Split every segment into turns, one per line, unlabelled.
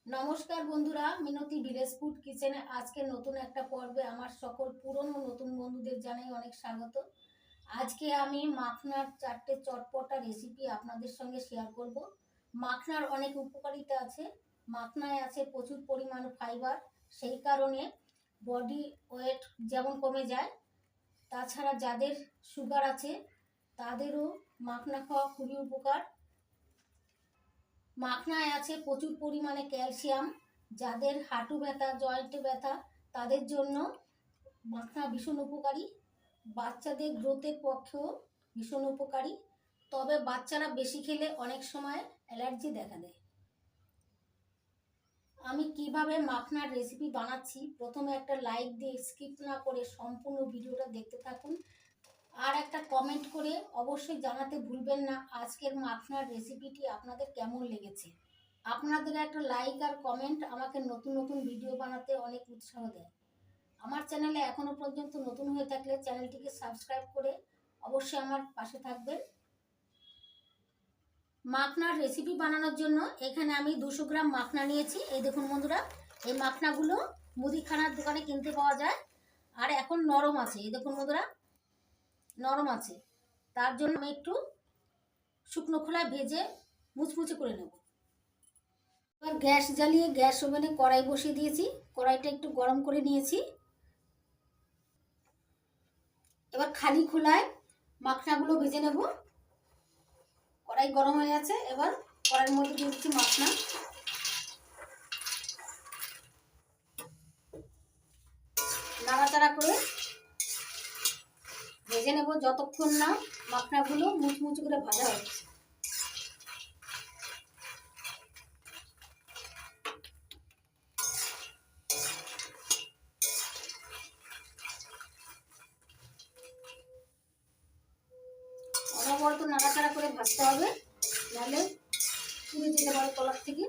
নমস্কার বন্ধুরা, মিনতি village food কিচেনে আজকে নতুন একটা পর্বে আমার সকল পুরনো নতুন বন্ধুদের জানাই অনেক স্বাগত। আজকে আমি মাখনার 4টে চটপটা রেসিপি আপনাদের সঙ্গে শেয়ার করব। মাখনার অনেক উপকারিতা আছে। মাখনায় আছে প্রচুর পরিমাণ ফাইবার, সেই কারণে বডি ওয়েট যেমন কমে যায়, তাছাড়া যাদের সুগার আছে তাদেরও মাখনা খাওয়া খুবই উপকার। মাখনায় আছে প্রচুর পরিমাণে ক্যালসিয়াম, যাদের হাঁটু ব্যথা জয়েন্টে ব্যথা তাদের জন্য মাখনা ভীষণ উপকারী। বাচ্চাদের গ্রোথের পক্ষেও ভীষণ উপকারী, তবে বাচ্চারা বেশি খেলে অনেক সময় অ্যালার্জি দেখা দেয়। আমি কিভাবে মাখনার রেসিপি বানাচ্ছি, প্রথমে একটা লাইক দিয়ে স্কিপ না করে সম্পূর্ণ ভিডিওটা দেখতে থাকুন। আর একটা কমেন্ট করে অবশ্যই জানাতে ভুলবেন না আজকের মাখনার রেসিপিটি আপনাদের কেমন লেগেছে। আপনাদের একটা লাইক আর কমেন্ট আমাকে নতুন নতুন ভিডিও বানাতে অনেক উৎসাহ দেয়। আমার চ্যানেলে এখনো পর্যন্ত নতুন হয়ে থাকলে চ্যানেলটিকে সাবস্ক্রাইব করে অবশ্যই আমার পাশে থাকবেন। মাখনার রেসিপি বানানোর জন্য এখানে আমি 200 গ্রাম মাখনা নিয়েছি। এই দেখুন বন্ধুরা, এই মাখনাগুলো মুদিখানার দোকানে কিনতে পাওয়া যায়, আর এখন নরম আছে। এই দেখুন বন্ধুরা, নরম আছে। তার জন্য আমি একটু শুকনো খোলায় ভেজে মুচমুচে করে নেব। এবার গ্যাস জ্বালিয়ে গ্যাস ওভেনে কড়াই বসিয়ে দিয়েছি। কড়াইটা একটু গরম করে নিয়েছি। এবার খালি খোলায় মাখনাগুলো ভেজে নেব। কড়াই গরম হয়ে গেছে, এবার কড়াইয়ের মধ্যে দিয়ে দিচ্ছি মাখনা। নাড়াচাড়া করে ভেজে নেব যতক্ষণ না মাখনাগুলো মুচমুচে করে ভাজা হয়। অনবরত নাড়াচাড়া করে ভাজতে হবে, নাহলে পুড়ে যেতে পারে তলার থেকে।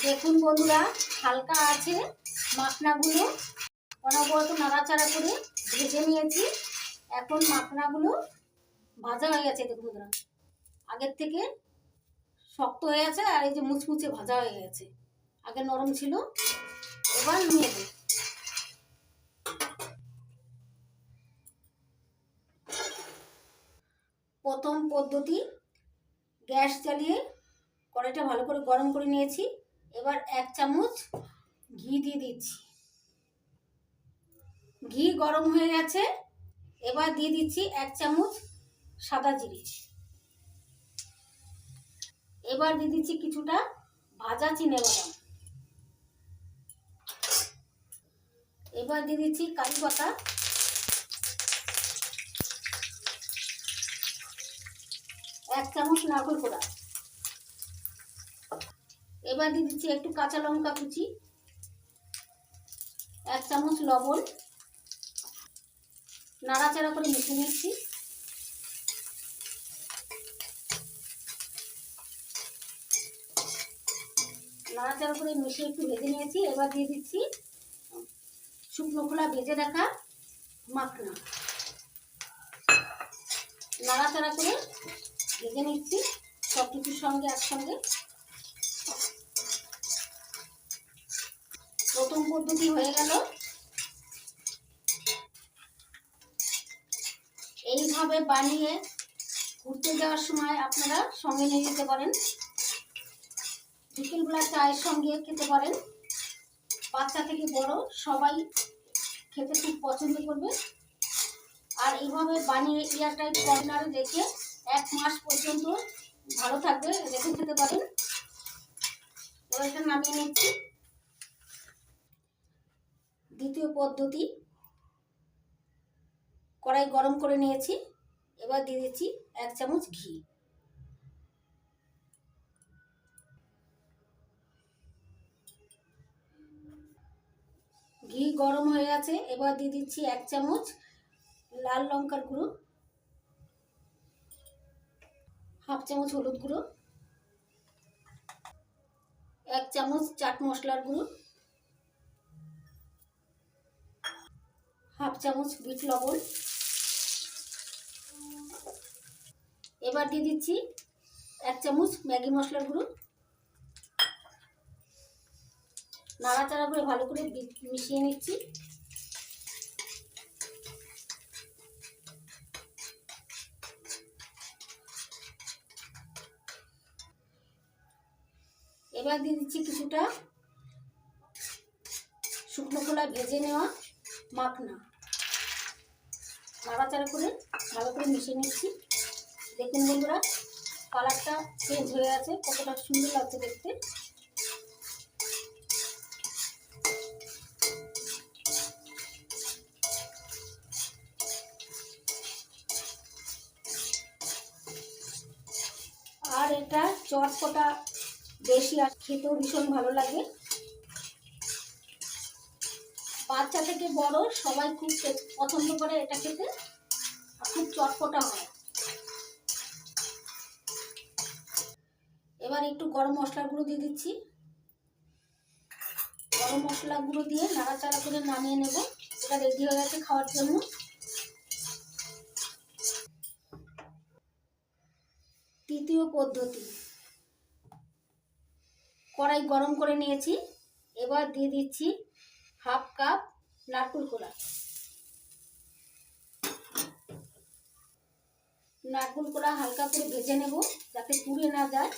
দেখুন বন্ধুরা, হালকা আছে মাখনাগুলো অনবরত নাড়াচাড়া করে ভেজে নিয়েছি। এখন মাখনাগুলো ভাজা হয়ে গেছে। দেখুন বন্ধুরা, আগের থেকে শক্ত হয়ে গেছে, আর এই যে মুচমুচে ভাজা হয়ে গেছে। আগে নরম ছিল। এবার নিয়ে দেব। প্রথম পদ্ধতি, গ্যাস জ্বালিয়ে কড়াইটা ভালো করে গরম করে নিয়েছি। এবার 1 চামচ ঘি দিয়ে দিচ্ছি। ঘি গরম হয়ে গেছে, এবার দিয়ে দিচ্ছি 1 চামচ সাদা জিরে। এবার দিয়ে দিচ্ছি কিছুটা ভাজা চিনেবাদাম। এবার দিয়ে দিচ্ছি কারি পাতা। এক চামচ নারকেল কোড়া। এবার দিয়ে দিচ্ছি একটু কাঁচা লঙ্কা কুচি, 1 চামচ লবণ। নাড়াচাড়া করে মিশিয়ে নিচ্ছি। নাড়াচাড়া করে মিশিয়ে একটু ভেজে নিয়েছি। এবার দিয়ে দিচ্ছি শুকনো খোলা ভেজে রাখা মাখনা। নাড়াচাড়া করে ভেজে নিচ্ছি সব কিছুর সঙ্গে একসঙ্গে। প্রথম পদ্ধতি হয়ে গেল। এইভাবে বানিয়ে ঘুরতে যাওয়ার সময় আপনারা সঙ্গে নিয়ে যেতে পারেন, বিকেলবেলা চায়ের সঙ্গে খেতে পারেন। বাচ্চা থেকে বড় সবাই খেতে খুব পছন্দ করবে। আর এইভাবে বানিয়ে এয়ারটাইট কন্টেনারে রেখে 1 মাস পর্যন্ত ভালো থাকবে, রেখে খেতে পারেন। এবার এটা নামিয়ে নিচ্ছি। দ্বিতীয় পদ্ধতি, কড়াই গরম করে নিয়েছি। এবার দিয়ে দিচ্ছি 1 চামচ ঘি। ঘি গরম হয়ে গেছে। এবার দিয়ে দিচ্ছি 1 চামচ লাল লঙ্কার গুঁড়ো, 1/2 চামচ হলুদ গুঁড়ো, 1 চামচ চাট মশলার গুঁড়ো, 1/2 চামচ বিট লবণ। এবার দিয়ে দিচ্ছি 1 চামচ ম্যাগি মশলার গুঁড়ো। নাড়াচাড়া করে ভালো করে মিশিয়ে নিচ্ছি। এবার দিয়ে দিচ্ছি কিছুটা শুকনো খোলায় ভেজে নেওয়া মাখনা। নাড়াচাড়া করে ভালো করে মিশিয়ে নিচ্ছি। দেখুন বন্ধুরা, কালারটা চেঞ্জ হয়ে আছে, কতটা সুন্দর লাগছে দেখতে। আর এটা চটপটা বেশি, আর খেতেও ভীষণ ভালো লাগে। বাচ্চা থেকে বড় সবাই খুব পছন্দ করে এটা খেতে, আর খুব চটপটা হয়। এবার একটু গরম মশলার গুঁড়ো দিয়ে দিচ্ছি। গরম মশলা গুঁড়ো দিয়ে নাড়াচাড়া করে নামিয়ে নেব। এটা রেডি হয়ে গেছে খাওয়ার জন্য। তৃতীয় পদ্ধতি, কড়াই গরম করে নিয়েছি। এবার দিয়ে দিচ্ছি 1/2 কাপ নারকেল কোড়া। নারকেল কোড়া হালকা করে ভেজে নেব যাতে পুড়ে না যায়।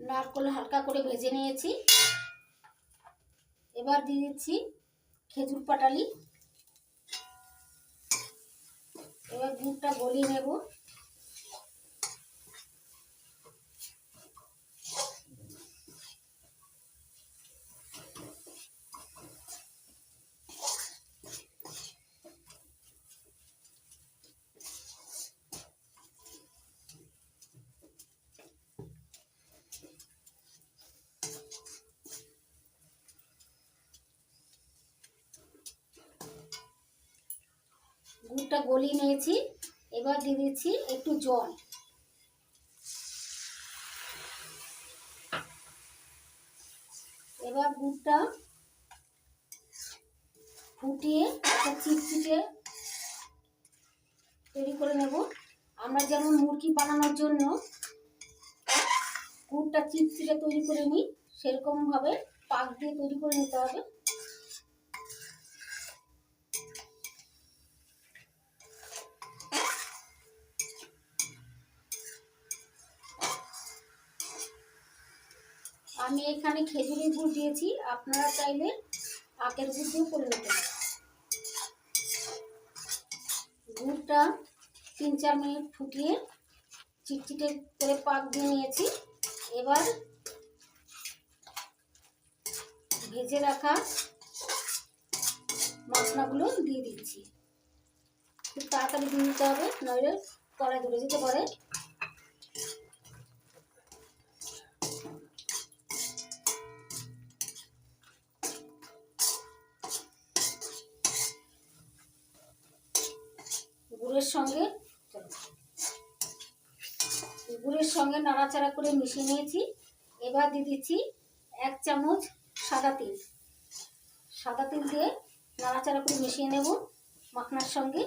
নারকেল হালকা করে ভেজে নিয়েছি। এবার দিয়ে দিচ্ছি খেজুর পাটালি। এবার দুধটা গলিয়ে নেব। গুড়টা গলিয়ে নিয়েছি। এবার দিয়ে দিচ্ছি একটু জল। এবার গুড়টা ফুটিয়ে একটা চিটচিটে তৈরি করে নেব। আমরা যেমন মুরগি বানানোর জন্য গুড়টা চিটচিটে তৈরি করে নিই, সেরকম ভাবে পাক দিয়ে তৈরি করে নিতে হবে। আমি এখানে খেজুরের গুড় দিয়েছি, আপনারা চাইলে আখের গুড় দিয়ে করে নিতে পারেন। গুড়টা 3-4 মিনিট ফুটিয়ে চিটচিটে করে পাক দিয়ে নিয়েছি। এবার ভেজে রাখা মশলাগুলো দিয়ে দিচ্ছি। খুব তাড়াতাড়ি দিয়ে দিতে হবে, নইলে কড়াই ধরে যেতে পারে। গুড়ের সঙ্গে নাড়াচাড়া করে মিশিয়ে নিয়েছি। এবার দিয়ে দিচ্ছি 1 চামচ সাদা তেল। সাদা তেল দিয়ে নাড়াচাড়া করে মিশিয়ে নেব মাখনার সঙ্গে।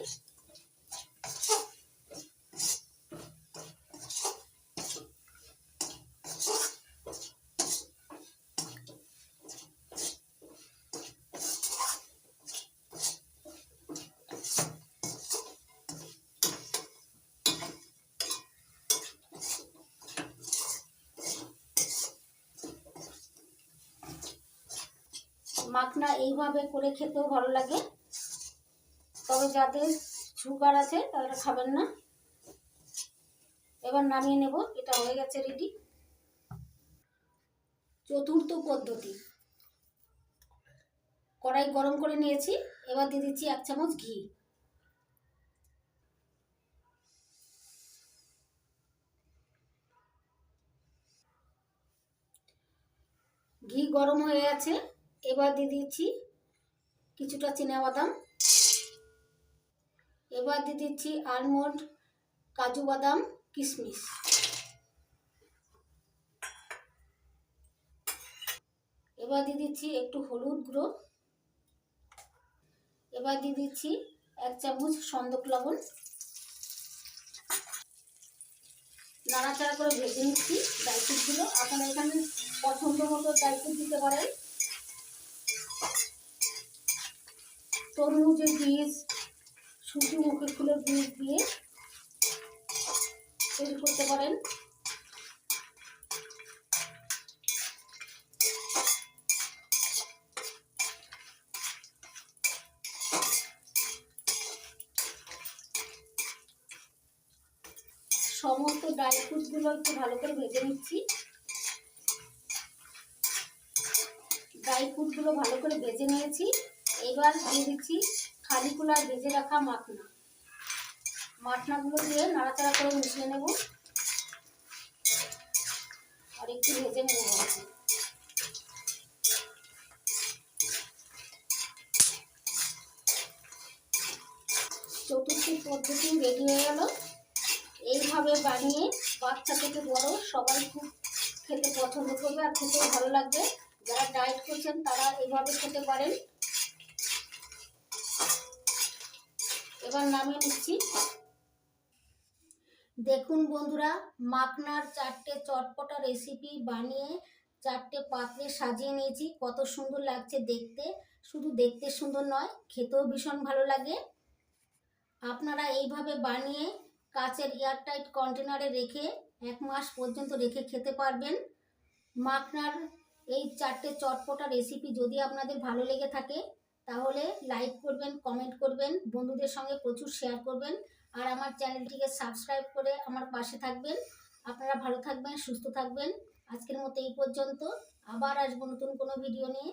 মাখনা এইভাবে করে খেতেও ভালো লাগে, তবে যাদের সুগার আছে তারা খাবেন না। এবার নামিয়ে নেব। এটা হয়ে গেছে রেডি। চতুর্থ পদ্ধতি, কড়াই গরম করে নিয়েছি। এবার দিয়ে দিচ্ছি 1 চামচ ঘি। ঘি গরম হয়ে গেছে। এবার দিয়ে দিচ্ছি কিছুটা চিনাবাদাম। এবার দিয়ে দিচ্ছি আলমন্ড, কাজু বাদাম, কিশমিশ। এবার দিয়ে দিচ্ছি একটু হলুদ গুঁড়ো। এবার দিয়ে দিচ্ছি 1 চামচ সন্দক লবণ। নাড়াচাড়া করে ভেজে নিচ্ছি ড্রাই ফ্রুটগুলো। আপনারা এখানে পছন্দ মতো ড্রাই ফ্রুট দিতে পারেন। তরমুজের বীজ, সূর্যমুখী ফুলের বীজ দিয়ে তৈরি করতে পারেন। সমস্ত ড্রাই ফ্রুটগুলো একটু ভালো করে ভেজে নিচ্ছি। ড্রাই ফ্রুটগুলো ভালো করে ভেজে নিয়েছি। এবার দিয়ে দিচ্ছি খালি কুলায় ভেজে রাখা মাখনা। মাখনাগুলো দিয়ে নাড়াচাড়া করে মিশিয়ে নেব আর একটু ভেজে নেব। চতুর্থ পদ্ধতি রেডি হয়ে গেল। এইভাবে বানিয়ে বাচ্চা থেকে বড় সবাই খুব খেতে পছন্দ করবে আর খেতেও ভালো লাগবে। যারা ডায়েট করছেন তারা এইভাবে খেতে পারেন। এবার নামিয়ে নিচ্ছি। দেখুন বন্ধুরা, মাখনার 4টে চটপটা রেসিপি বানিয়ে 4টে পাত্রে সাজিয়ে নিয়েছি। কত সুন্দর লাগছে দেখতে। শুধু দেখতে সুন্দর নয়, খেতেও ভীষণ ভালো লাগে। আপনারা এইভাবে বানিয়ে কাচের এয়ারটাইট কন্টেনারে রেখে 1 মাস পর্যন্ত রেখে খেতে পারবেন। মাখনার এই 4টে চটপটা রেসিপি যদি আপনাদের ভালো লেগে থাকে তাহলে লাইক করবেন, কমেন্ট করবেন, বন্ধুদের সঙ্গে প্রচুর শেয়ার করবেন আর আমার চ্যানেলটিকে সাবস্ক্রাইব করে আমার পাশে থাকবেন। আপনারা ভালো থাকবেন, সুস্থ থাকবেন। আজকের মতো এই পর্যন্ত। আবার আসবো নতুন কোনো ভিডিও নিয়ে।